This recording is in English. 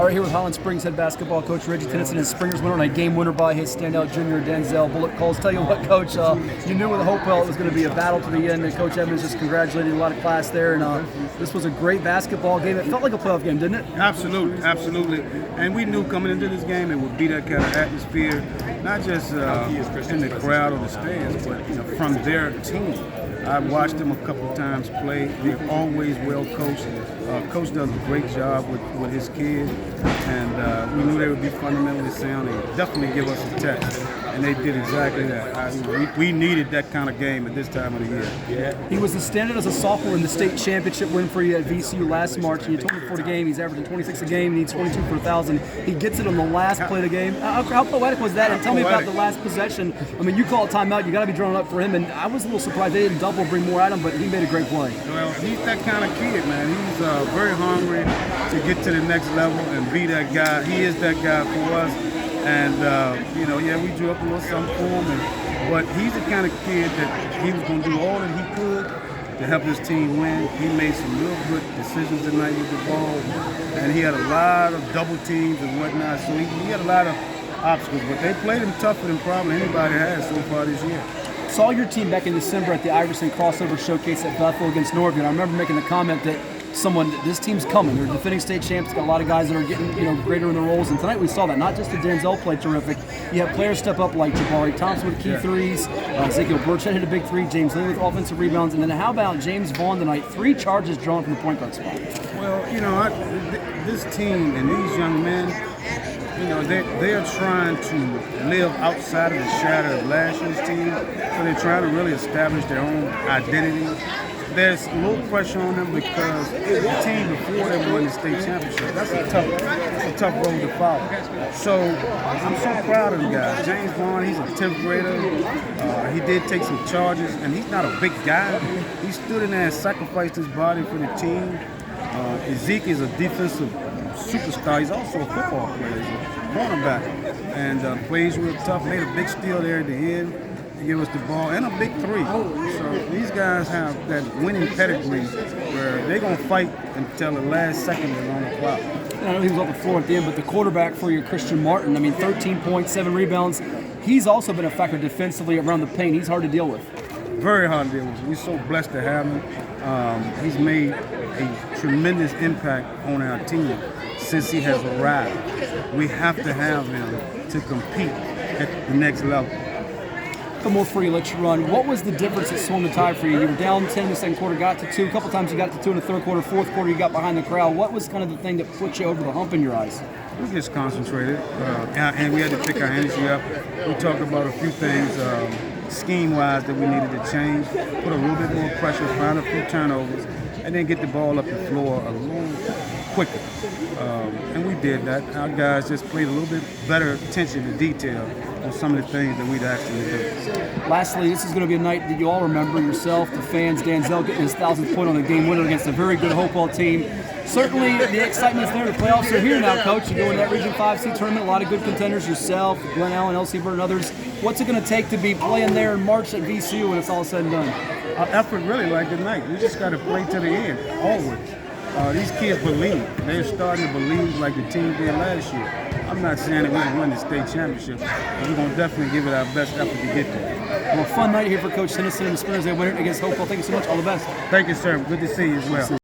All right, here with Highland Springs head basketball coach Reggie Tennyson and Springers winner on a game winner by his standout junior Denzel Bullock Coles. Tell you what, Coach, you knew with Hopewell it was going to be a battle to the end. And Coach Evans just congratulated a lot of class there, and this was a great basketball game. It felt like a playoff game, didn't it? Absolutely, absolutely. And we knew coming into this game it would be that kind of atmosphere, not just in the crowd or the stands, but from their team. I've watched them a couple of times play. They're always well coached. Coach does a great job with his kids, and we knew they would be fundamentally sound. They definitely give us a test, and they did exactly that. We needed that kind of game at this time of the year. Yeah. He was the standard as a sophomore in the state championship win for you at VCU last March, and you told me before the game he's averaging 26 a game, needs 22 for 1,000. He gets it on the last play of the game. How poetic was that? And tell me about the last possession. I mean, you call a timeout, you got to be drawn up for him, and I was a little surprised they didn't double, bring more at him, but he made a great play. Well, he's that kind of kid, man. He's very hungry to get to the next level and be that guy. He is that guy for us. And, we drew up a little something for him. But he's the kind of kid that he was going to do all that he could to help his team win. He made some real good decisions tonight with the ball. And he had a lot of double teams and whatnot. So he had a lot of obstacles. But they played him tougher than probably anybody has so far this year. Saw your team back in December at the Iverson crossover showcase at Bethel against Northern. I remember making the comment that this team's coming. They're defending state champs. Got a lot of guys that are getting greater in their roles. And tonight we saw that. Not just the Denzel play terrific. You have players step up like Jabari Thompson with key threes. Ezekiel Burchett hit a big three. James Lee with offensive rebounds. And then how about James Vaughn tonight? 3 charges drawn from the point guard spot. Well, this team and these young men, they are trying to live outside of the shadow of last year's team. So they're trying to really establish their own identity. There's a little pressure on them because the team before they won the state championship, that's a tough road to follow. So I'm so proud of the guys. James Vaughn, he's a 10th grader. He did take some charges, and he's not a big guy. He stood in there and sacrificed his body for the team. Ezekiel is a defensive superstar. He's also a football player. He's a cornerback, and plays real tough. Made a big steal there at the end to give us the ball, and a big 3. So these guys have that winning pedigree where they're going to fight until the last second is on the clock. I know he was off the floor at the end, but the quarterback for you, Christian Martin, 13 points, 7 rebounds. He's also been a factor defensively around the paint. He's hard to deal with. Very hard to deal with. We're so blessed to have him. He's made a tremendous impact on our team since he has arrived. We have to have him to compete at the next level. Couple more for you, let you run. What was the difference that swung the tide for you? You were down 10 in the second quarter, got to 2. A couple times you got to 2 in the third quarter. Fourth quarter, you got behind the crowd. What was kind of the thing that put you over the hump in your eyes? We just concentrated, and we had to pick our energy up. We talked about a few things scheme-wise that we needed to change, put a little bit more pressure, find a few turnovers, and then get the ball up the floor a little quicker. And we did that. Our guys just played a little bit better attention to detail on some of the things that we'd actually do. Lastly, this is going to be a night that you all remember, yourself, the fans, Denzel getting his 1,000th point on the game winner against a very good Hopewell team. Certainly the excitement's there. The playoffs are here now, Coach. You go into that Region 5C tournament, a lot of good contenders, yourself, Glen Allen, LC Bird, and others. What's it going to take to be playing there in March at VCU when it's all said and done? Our effort really like tonight. We just got to play to the end, always. These kids believe. They're starting to believe like the team did last year. I'm not saying that we're going to win the state championship, but we're going to definitely give it our best effort to get there. Well, fun night here for Coach Tennyson and the Springers. They win it against Hopewell. Thank you so much. All the best. Thank you, sir. Good to see you as well.